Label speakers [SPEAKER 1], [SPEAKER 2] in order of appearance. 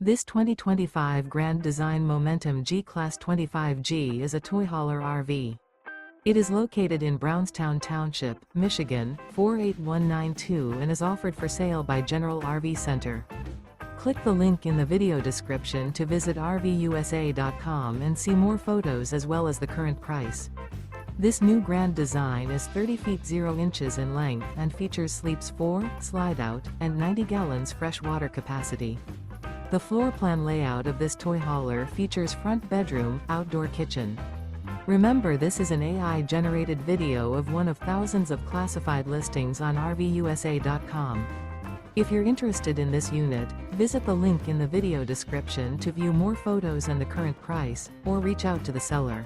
[SPEAKER 1] This 2025 Grand Design Momentum G-Class 25G is a toy hauler RV. It is located in Brownstown Township, Michigan, 48192 and is offered for sale by General RV Center. Click the link in the video description to visit RVUSA.com and see more photos as well as the current price. This new grand design is 30 feet 0 inches in length and features sleeps 4, Slideout, and 90 gallons fresh water capacity. The floor plan layout of this toy hauler features front bedroom, outdoor kitchen. Remember, this is an AI-generated video of one of thousands of classified listings on RVUSA.com. If you're interested in this unit, visit the link in the video description to view more photos and the current price, or reach out to the seller.